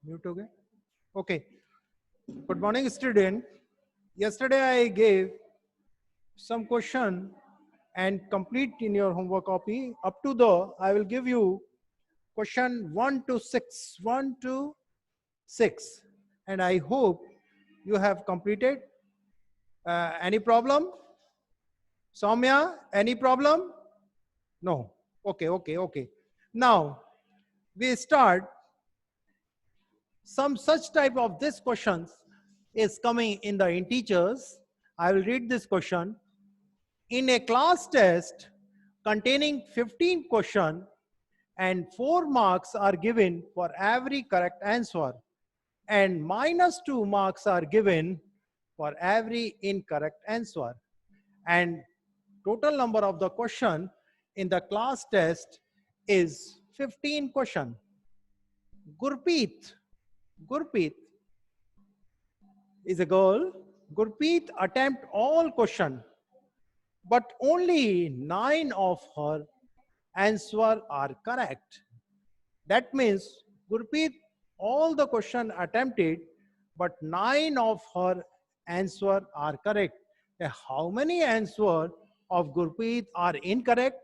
Mute हो गए? Okay. Good morning, student. Yesterday I gave some question and complete in your homework copy. Up to the, I will give you question 1 to 6, 1 to 6. And I hope you have completed. Any problem? Soumya, any problem? No. Okay. Now, we start some such type of this questions is coming in the integers. I will read this question. In a class test containing 15 question and 4 marks are given for every correct answer and -2 marks are given for every incorrect answer, and total number of the question in the class test is 15 question. Gurpreet is a girl. Gurpreet attempt all question, but only 9 of her answer are correct. That means Gurpreet all the question attempted, but 9 of her answer are correct. How many answer of Gurpreet are incorrect?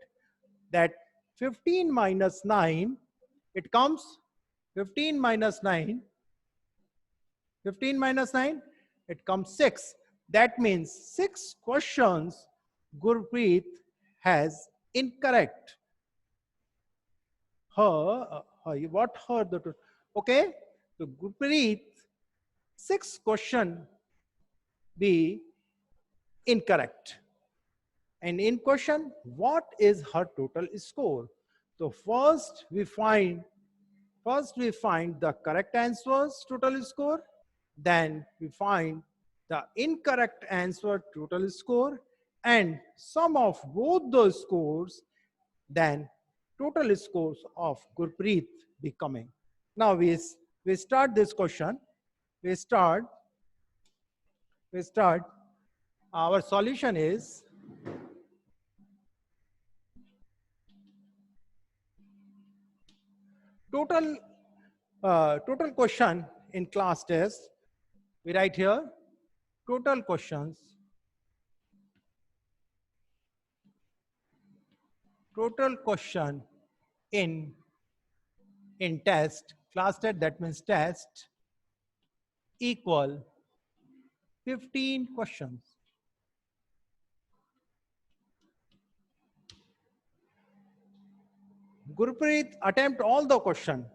That 15 minus 9, it comes 15 minus 9, 15 minus 9, it comes 6. That means 6 questions Gurpreet has incorrect. What her the, okay, so Gurpreet 6 question be incorrect. And in question, what is her total score? So first we find the correct answers total score, then we find the incorrect answer total score, and sum of both those scores, then total scores of Gurpreet becoming. Now we start this question. We start. Our solution is total question in class test. We write here total questions. Total question in test, class test, that means test, equal 15 questions. Gurpreet attempt all the question,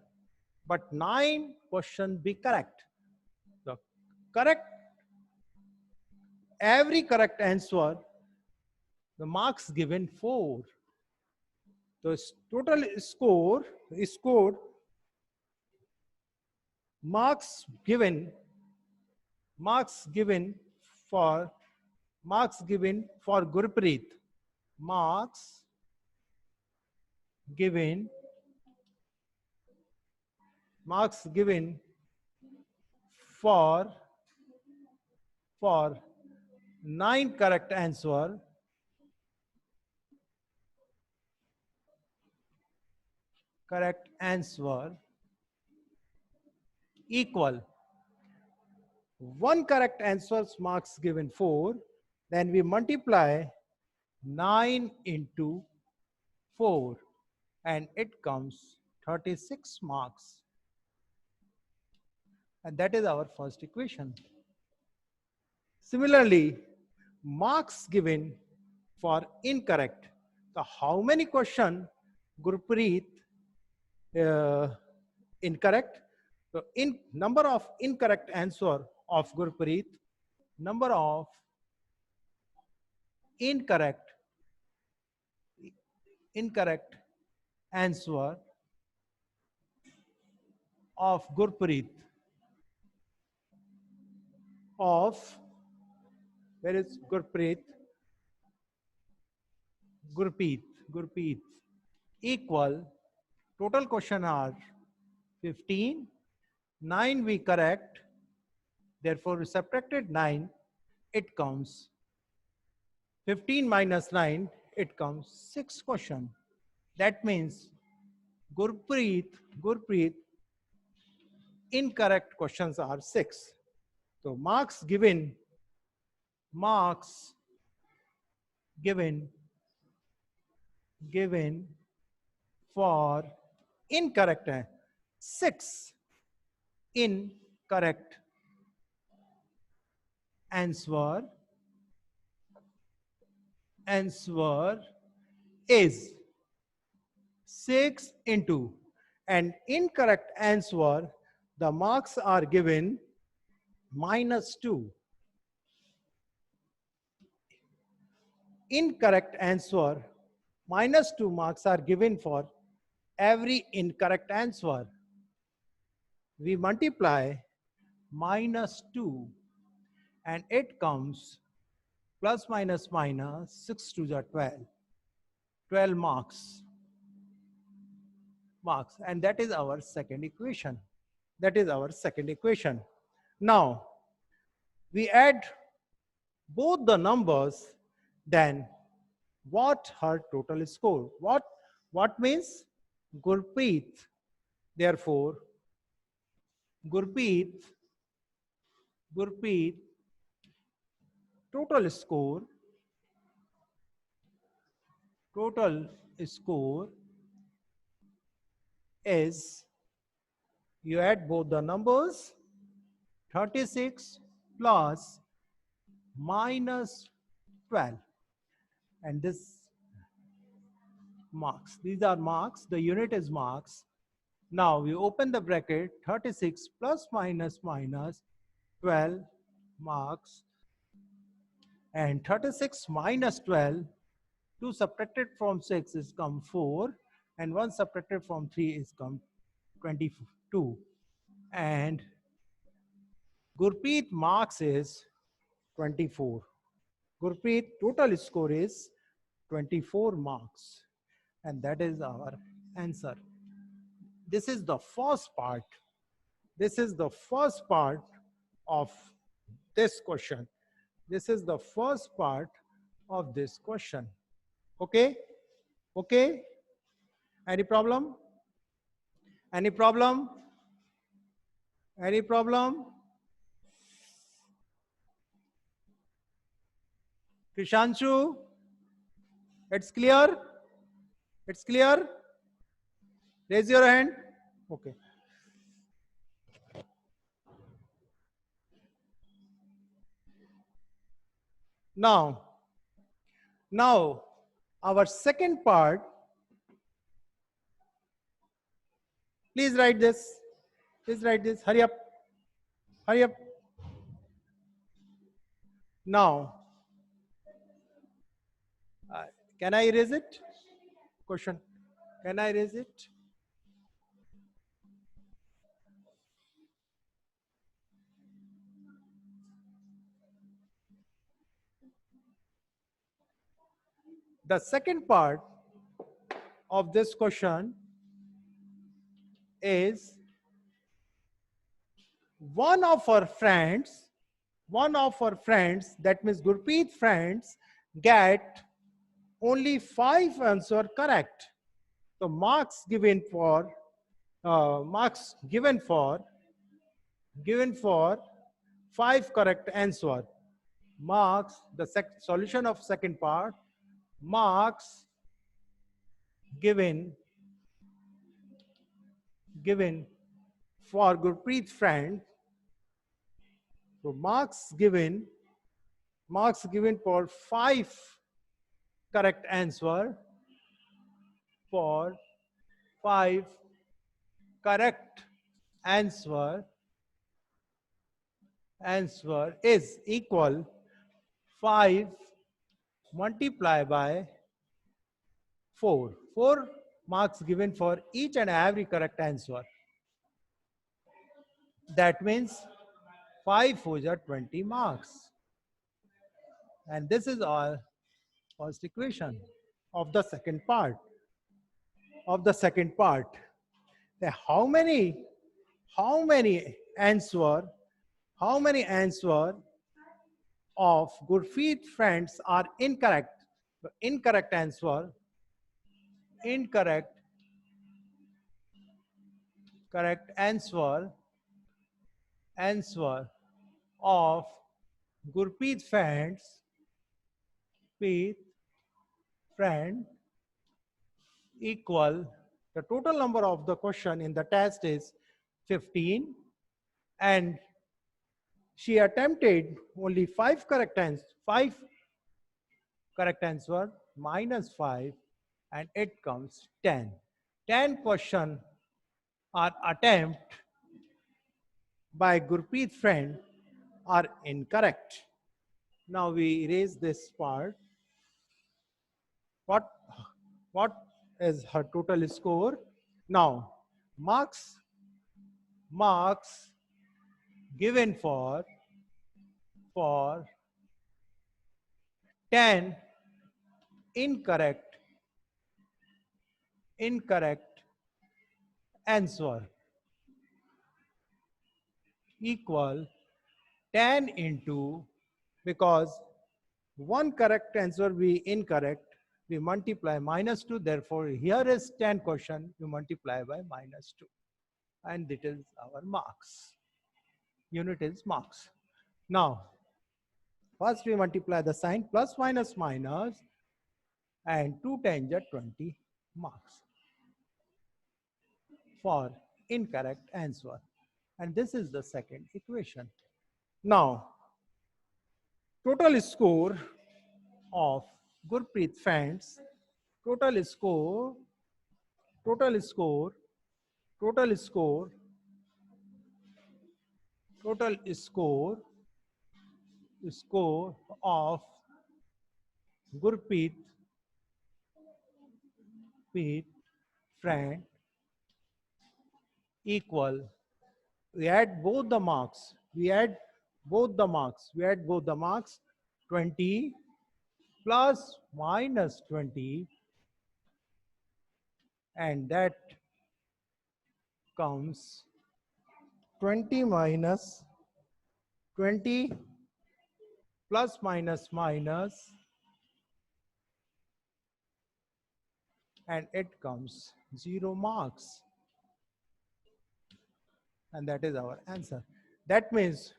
but 9 question be correct. The correct, every correct answer, the marks given 4. The total score is scored, marks given for Gurpreet, marks given for 9 correct answer, equal 1 correct answers marks given 4, then we multiply 9 into 4 and it comes 36 marks, and that is our first equation. Similarly, marks given for incorrect. So how many question Gurpreet incorrect? So in number of incorrect answer of Gurpreet, number of incorrect answer of Gurpreet of, where is Gurpreet equal, total question are 15, 9 we correct, therefore we subtracted 9, it comes 15 minus 9, it comes 6 question. That means Gurpreet incorrect questions are 6. So marks given for incorrect है 6 incorrect answer is 6 into, and incorrect answer the marks are given -2. Incorrect answer -2 marks are given for every incorrect answer. We multiply -2 and it comes plus minus minus 6 to the 12 marks, and that is our second equation. Now we add both the numbers, then what her total score? What means Gurpreet? Therefore, Gurpreet total score is, you add both the numbers, 36 plus minus 12, and this marks. These are marks. The unit is marks. Now we open the bracket, 36 plus minus minus 12 marks, and 36 minus 12, 2 subtracted from 6 is come 4, and 1 subtracted from 3 is come 22. And Gurpreet marks is 24. Gurpreet total score is 24 marks, and that is our answer. This is the first part. This is the first part of this question. This is the first part of this question. Okay? Okay? Any problem? Any problem? Any problem? Krishanshu? It's clear? It's clear? Raise your hand. Okay. Now our second part, please write this. Please write this. Hurry up. Hurry up. Now, can I erase it? Question. Can I erase it? The second part of this question is, one of our friends, that means Gurpreet friends, get only 5 answers correct. So marks given for 5 correct answer. Marks, the solution of second part, marks given for Gurpreet friend. So marks given for 5 correct answer, for 5 correct answer is equal 5 multiplied by 4. 4 marks given for each and every correct answer. That means 5 4s are 20 marks. And this is our first equation of the second part. How many answer of Gurpreet friends are incorrect? The incorrect answer answer of Gurpreet Preet friend equal, the total number of the question in the test is 15, and she attempted only 5 correct answer minus 5, and it comes 10. 10 question are attempt by Gurpreet friend are incorrect. Now we erase this part. What what is her total score? Now marks given for 10 incorrect answer equal 10 into, because one correct answer be incorrect, we multiply minus 2, therefore here is 10 question, you multiply by minus 2, and it is our marks. Unit is marks. Now first we multiply the sign, plus minus minus, and 2 times 20 marks for incorrect answer, and this is the second equation. Now total score of Gurpreet friends, total score, total score, total score, total score, score of Gurpreet friend equal, we add both the marks, we add both the marks, 20 plus minus 20, and that comes 20 minus 20 plus minus minus, and it comes 0 marks, and that is our answer. That means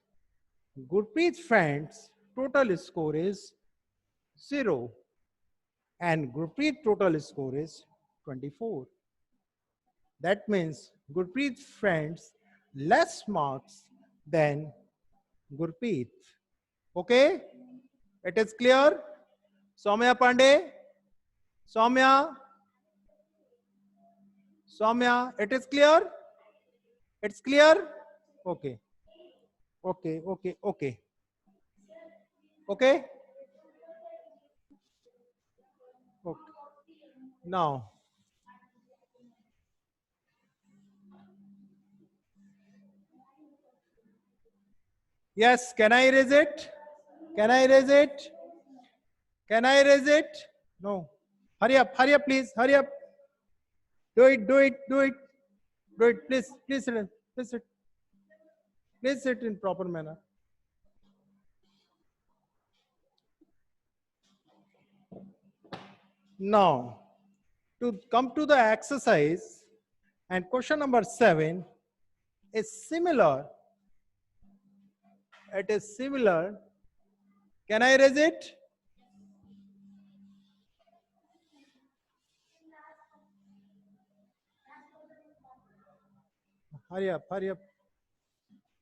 Gurpreet friend's total score is 0, and Gurpreet total score is 24. That means Gurpreet friends less marks than Gurpreet. Okay? It is clear? Soumya Pandey? Soumya? Soumya, it is clear? It's clear? Okay. Okay, okay, okay. Okay? Okay. Now, yes, can I erase it? Can I erase it? Can I erase it? No. Hurry up, please, hurry up. Do it, do it, do it. Do it, please, please sit, please sit. Please sit in proper manner. Now, to come to the exercise, and question number 7 is similar. It is similar. Can I erase it? Hurry up, hurry up.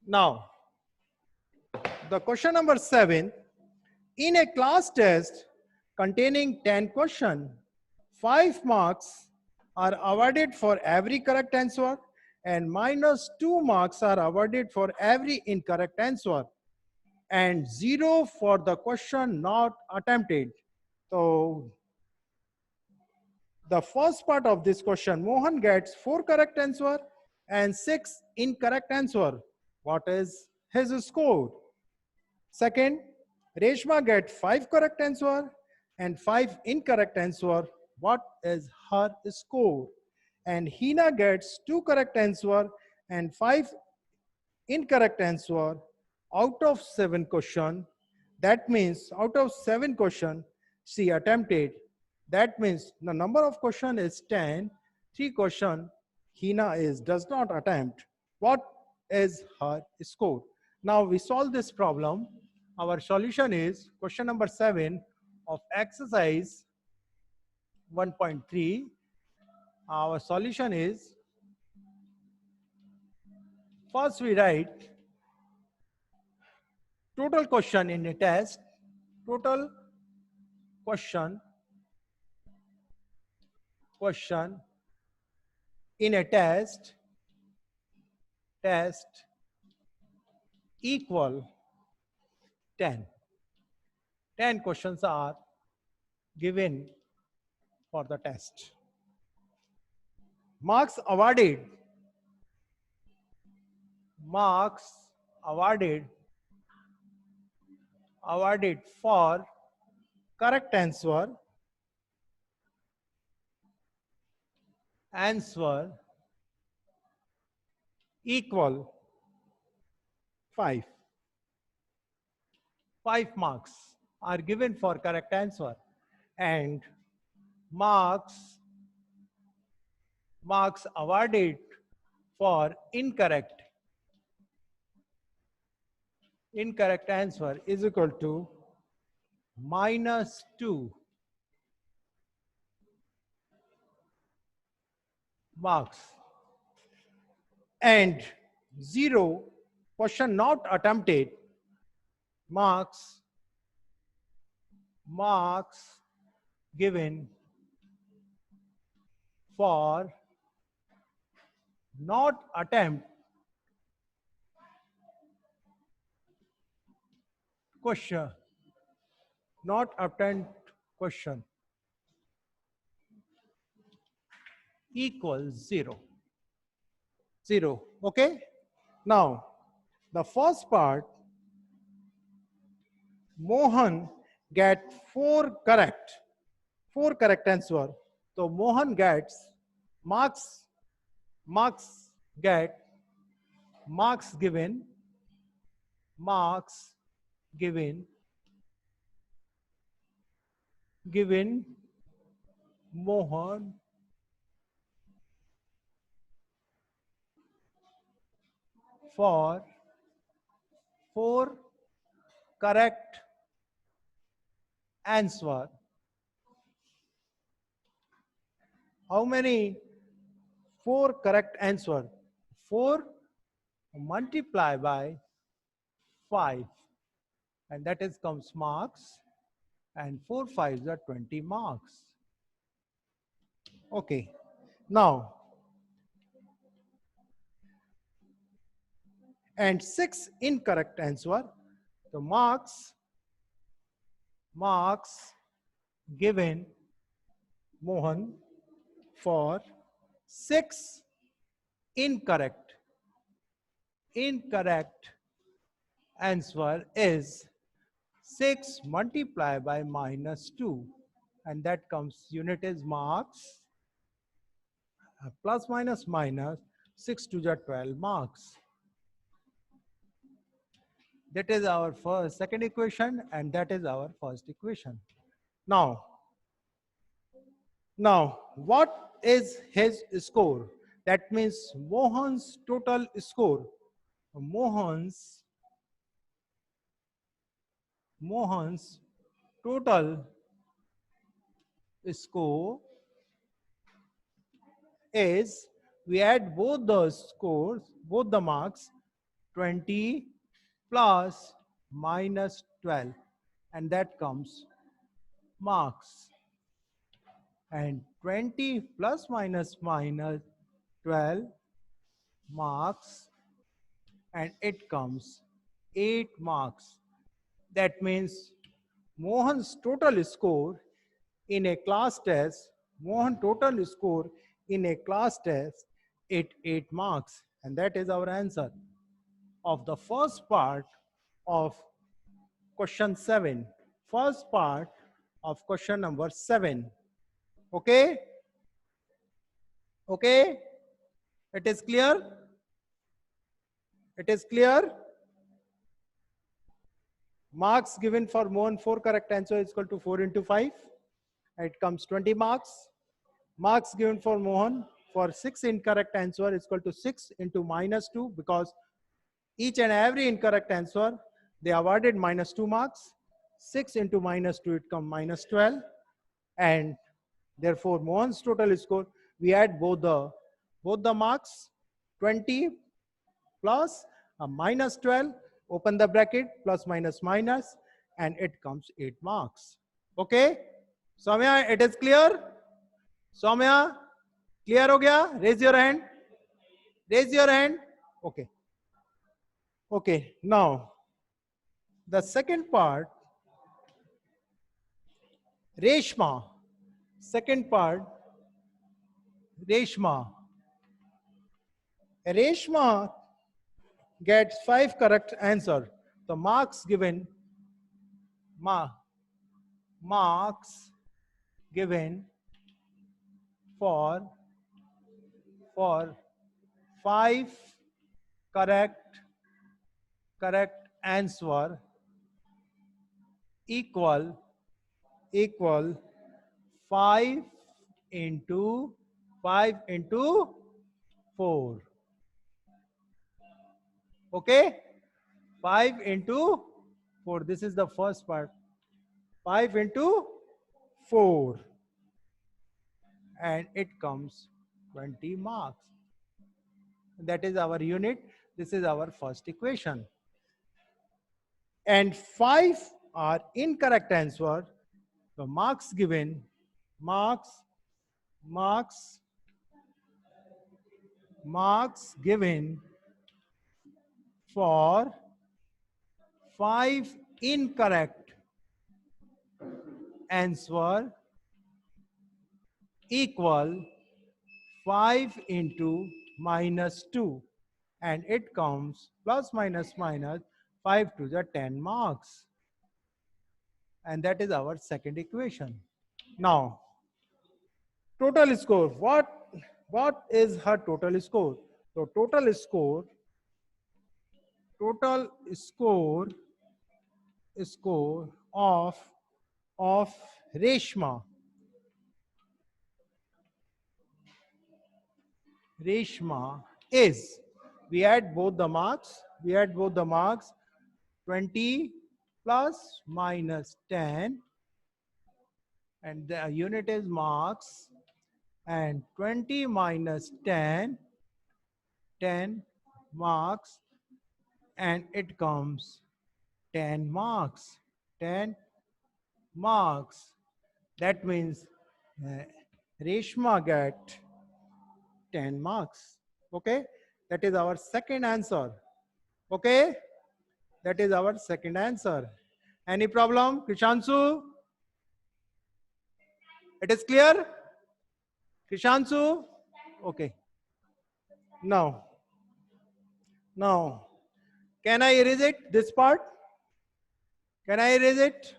Now, the question number 7, in a class test containing 10 questions, 5 marks are awarded for every correct answer, and minus 2 marks are awarded for every incorrect answer, and 0 for the question not attempted. So the first part of this question, Mohan gets 4 correct answer and 6 incorrect answer. What is his score? Second, Reshma gets 5 correct answer and 5 incorrect answer. What is her score? And Hina gets 2 correct answer and 5 incorrect answer out of 7 question. That means out of 7 question she attempted. That means the number of question is 10. 3 question Hina does not attempt. What is her score. Now we solve this problem. Our solution is question number 7 of exercise 1.3. Our solution is, first we write total question in a test, total question in a test equal 10. 10 questions are given for the test. Marks awarded for correct answer equal 5. 5 marks are given for correct answer, and marks awarded for incorrect answer is equal to -2 marks, and 0 question not attempted marks given for not attempt question equals 0. Okay. Now the first part, Mohan get 4 correct answer. So Mohan gets marks get marks given Mohan for 4 correct answer. How many 4 correct answer? 4 multiplied by 5, and that is comes marks, and 4 5s are 20 marks. Okay. Now, and 6 incorrect answer. The marks given Mohan for 6 incorrect answer is 6 multiplied by -2, and that comes unit is marks, plus minus 6 to the 12 marks. That is our second equation, and that is our first equation. Now what is his score? That means Mohan's total score. Mohan's total score is, we add both the scores, both the marks, 20 plus -12, and that comes marks, and 20 plus -12 marks, and it comes 8 marks. That means Mohan's total score in a class test, is 8 marks, and that is our answer of the first part of question 7. First part of question number 7. Okay? Okay? It is clear? It is clear? Marks given for Mohan 4 correct answer is equal to 4 into 5. It comes 20 marks. Marks given for Mohan for 6 incorrect answer is equal to 6 into -2, because each and every incorrect answer, they awarded -2 marks. 6 into -2, it comes -12. And therefore, Mohan's total score, we add both the marks, 20 plus -12, open the bracket, plus minus minus, and it comes 8 marks. Okay? Soumya, it is clear? Soumya, clear ho gaya? Raise your hand. Raise your hand. Okay. Okay, now the second part, Reshma. Second part, Reshma. Reshma gets 5 correct answer. The marks given, marks given for 5 correct answer equal 5 into 4. Okay, 5 into 4. This is the first part. 5 into 4, and it comes 20 marks. That is our unit. This is our first equation. And 5 are incorrect answer. The marks given, marks given for 5 incorrect answer equal 5 into -2, and it comes plus minus minus 5 to the 10 marks. And that is our second equation. Now, total score. What is her total score? So total score of Reshma is, we add both the marks, 20 plus minus 10, and the unit is marks, and 20 minus 10 marks, and it comes 10 marks. That means Reshma get 10 marks. Okay, that is our second answer. Okay, that is our second answer. Any problem, Krishanshu? It is clear, Krishanshu? Okay. Now, can I erase it, this part? Can I erase it?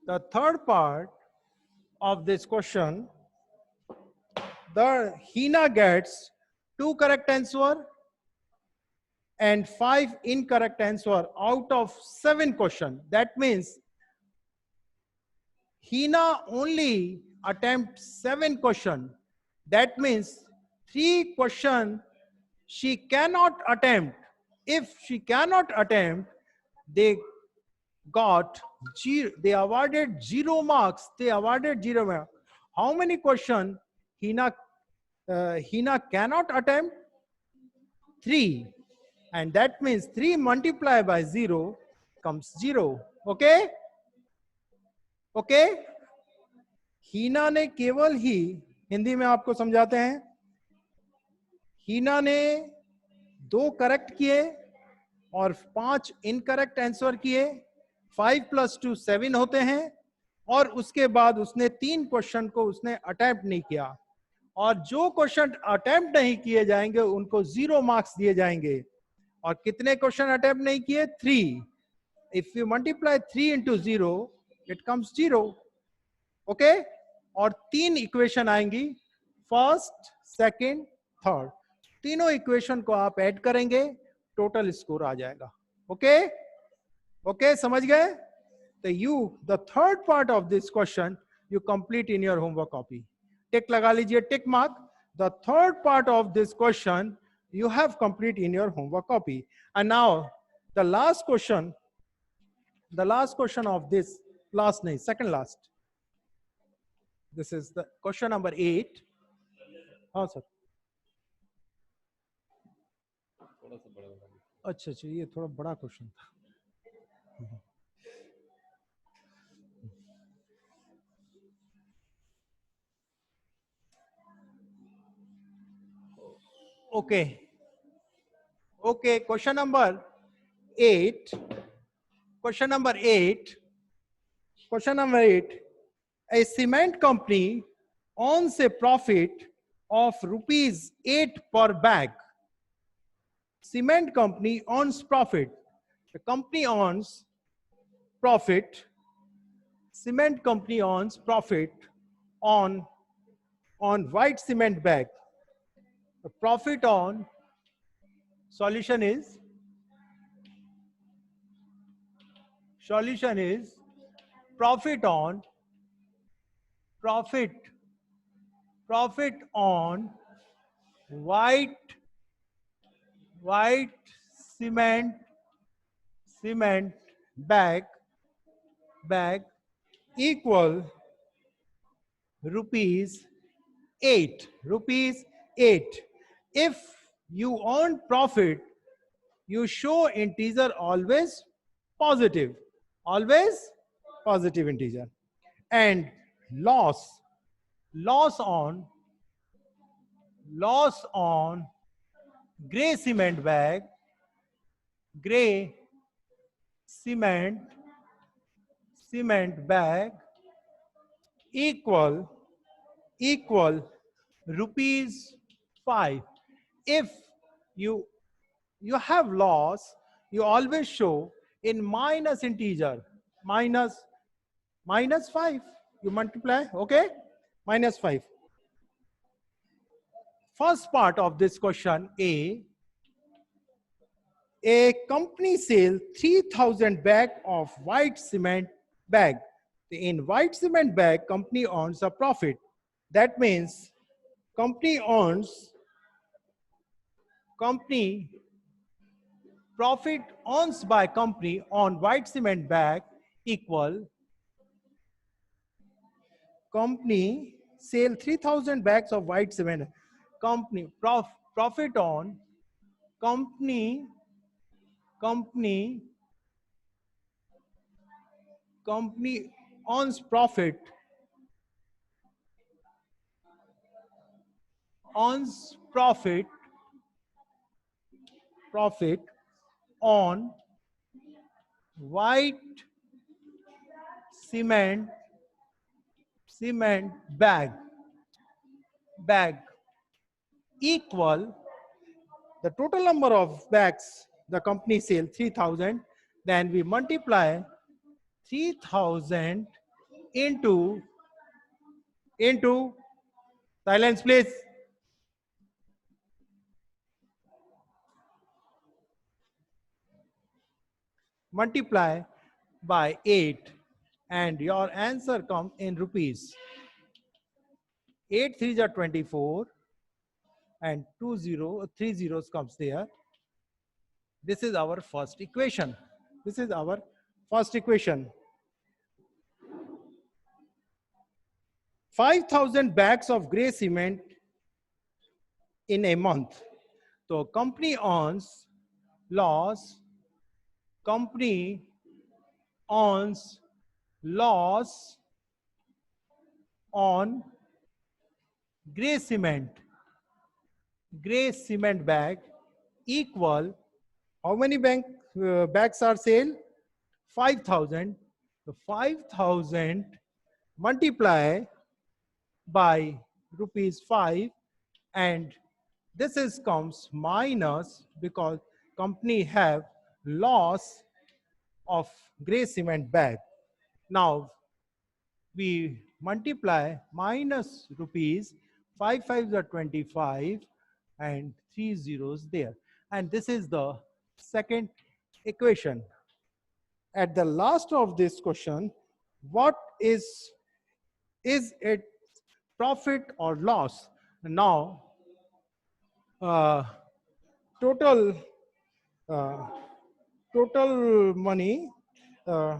The third part of this question, the Hina gets 2 correct answer and 5 incorrect answer out of 7 questions. That means Hina only attempt 7 questions. That means 3 questions she cannot attempt. If she cannot attempt, they awarded 0 marks. How many questions Hina cannot attempt? 3. And that means 3 multiplied by 0 comes 0. Okay? Okay? हीना ने केवल ही, हिंदी में आपको समझाते हैं, हीना ने 2 correct किए और 5 incorrect answer किए. 5 + 2 7 होते हैं. और उसके बाद उसने 3 क्वेश्चन को उसने अटेम्प्ट नहीं किया, और जो क्वेश्चन अटेम्प्ट नहीं किए जाएंगे उनको 0 मार्क्स दिए जाएंगे. और कितने क्वेश्चन अटेम्प्ट नहीं किए? 3. If you multiply 3 into 0, it comes 0. Okay? और 3 इक्वेशन आएंगी, फर्स्ट, सेकंड, थर्ड. तीनों इक्वेशन को आप ऐड करेंगे, टोटल स्कोर आ जाएगा. ओके? ओके, समझ गए? तो the third part of this question you complete in your homework copy. टिक लगा लीजिए, tick mark. The third part of this question you have complete in your homework copy. And now the last question of this second last. This is the question number 8. हाँ sir. अच्छा अच्छा, ये थोड़ा बड़ा question था. Okay. Okay, question number 8. Question number 8. Question number 8. A cement company owns a profit of rupees 8 per bag. Cement company owns profit. The company owns profit. Cement company owns profit on white cement bag. The profit on solution is profit on white cement bag equal rupees 8. If you earn profit, you show integer always positive integer, and loss on gray cement bag equal rupees 5. If you have loss, you always show in minus integer, minus 5. You multiply, okay? Minus 5. First part of this question, A company sells 3,000 bag of white cement bag. In white cement bag, company earns a profit. That means profit earns by company on white cement bag equal company sell 3,000 bags of white cement. Company profit on company earns profit on white cement bag equal the total number of bags the company sell 3,000. Then we multiply 3,000 into silence please. Multiply by 8 and your answer comes in rupees. 8 3s are 24 and 3 zeros comes there. This is our first equation. 5,000 bags of gray cement in a month. So company earns loss. Company earns loss on gray cement bag equal how many bags are sale? 5,000. So 5,000 multiply by rupees 5, and this is comes minus because company have loss of gray cement bag. Now we multiply minus rupees, 5 5s are 25 and 3 zeros there, and this is the second equation. At the last of this question, what is it profit or loss? Now uh, total uh, total money uh,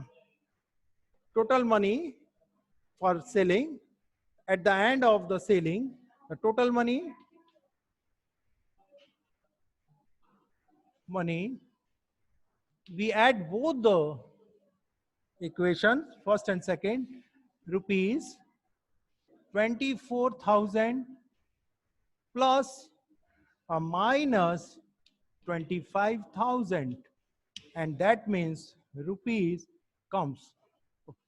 total money for selling. At the end of the selling, the total money we add both the equation, first and second, rupees 24,000 plus a minus 25,000, and that means rupees comes.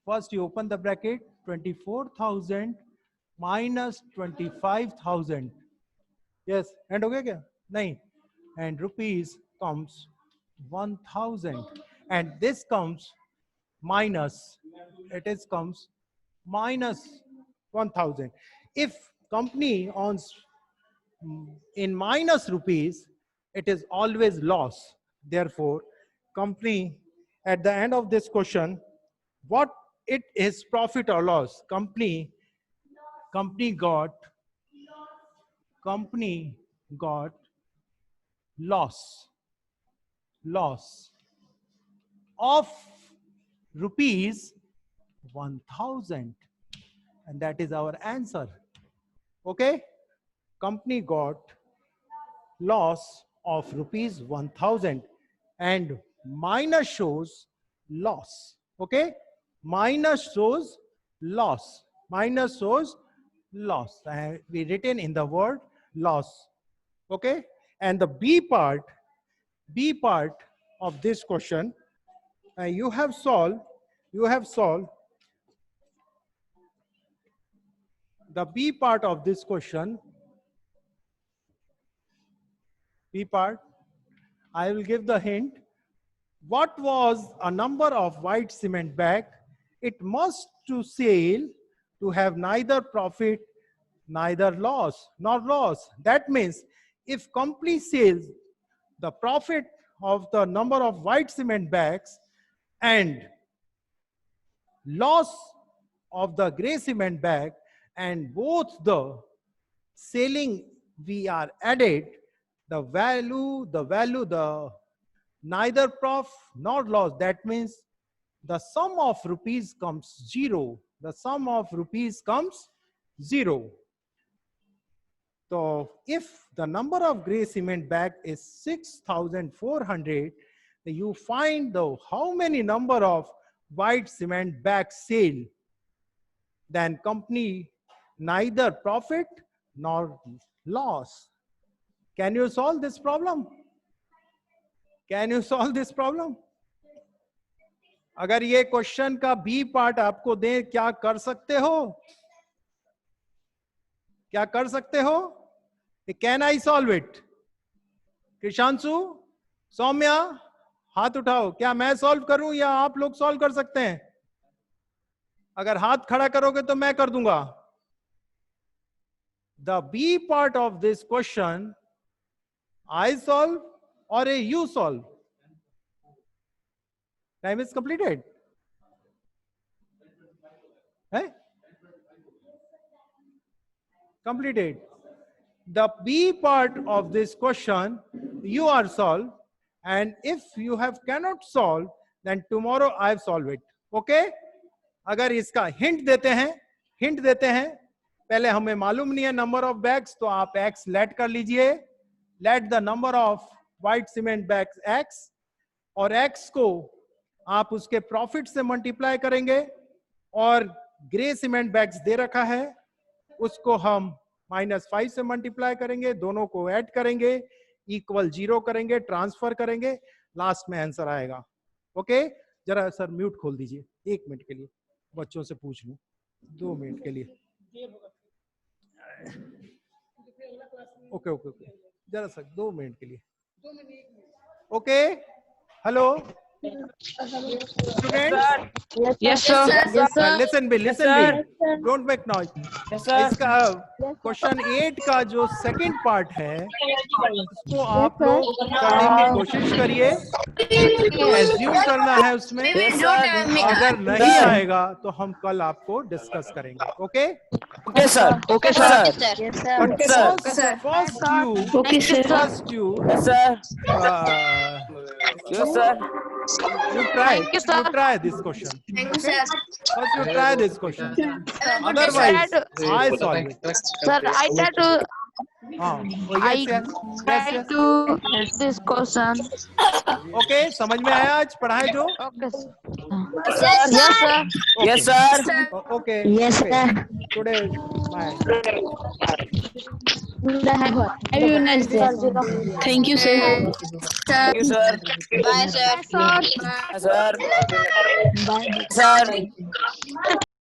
First you open the bracket, 24,000 minus 25,000. Yes, and okay kya? Nahin. And rupees comes 1,000, and this comes minus, it is comes minus 1,000. If company owns in minus rupees, it is always loss. Therefore, company at the end of this question, what it is profit or loss? Company got company got loss of rupees 1,000, and that is our answer. Okay, company got loss of rupees 1,000, and minus shows loss. Okay, minus shows loss, minus shows loss, and we written in the word loss. Okay, and the b part of this question, you have solved the b part of this question. B part, I will give the hint. What was a number of white cement bag? It must to sell to have neither profit, neither loss, nor loss. That means if company sells the profit of the number of white cement bags and loss of the gray cement bag, and both the selling we are added, the neither profit nor loss, that means the sum of rupees comes zero. The sum of rupees comes zero. So if the number of gray cement bag is 6,400, you find the how many number of white cement bags sale, then company neither profit nor loss. Can you solve this problem? Can you solve this problem? अगर ये question का B part आपको दे, क्या कर सकते हो? क्या कर सकते हो? Can I solve it? Krishanshu, Saumya, हाथ उठाओ, क्या मैं सॉल्व करूं या आप लोग सॉल्व कर सकते हैं? अगर हाथ खड़ा करोगे तो मैं कर दूंगा. The B part of this question, I solve or a you solve? Time is completed. Eh? Completed. The B part of this question you are solved, and if you have cannot solve, then tomorrow I solve it. Okay? अगर इसका hint देते हैं, पहले हमें मालूम नहीं है number of bags, तो आप x लेट कर लीजिए. Let the number of white cement bags x, और x को आप उसके प्रॉफिट से मल्टीप्लाई करेंगे, और ग्रे सीमेंट बैग्स दे रखा है उसको हम -5 से मल्टीप्लाई करेंगे, दोनों को ऐड करेंगे, इक्वल 0 करेंगे, ट्रांसफर करेंगे, लास्ट में आंसर आएगा. ओके, जरा सर म्यूट खोल दीजिए 1 मिनट के लिए, बच्चों से पूछ लूं 2 मिनट के लिए. ओके ओके ओके, जरा सर 2 मिनट के लिए. Okay, hello. Students, Yes, sir. Yes, sir. listen be, don't make noise. Yes, sir. इसका क्वेश्चन 8 का जो सेकंड पार्ट है उसको आप लोग करने की कोशिश करिए। एज्यूम करना है उसमें, Yes, sir. अगर नहीं आएगा तो हम कल आपको डिस्कस करेंगे। Okay, Okay, sir. Okay, sir. Yes, sir. but sir. first you Okay, sir. Yes, sir. Yes, sir. you try this question. Okay? First you try this question. Otherwise, I solve it. Sir, I try to yes. to this question. Okay, समझ में आया आज पढ़ाए जो? Okay, sir. Yes, sir. Yes, sir. Okay. Yes, okay. sir. Today, bye. Have you nice day. Thank you, sir. Thank you, sir. Bye, sir. Sir. Bye. Sir.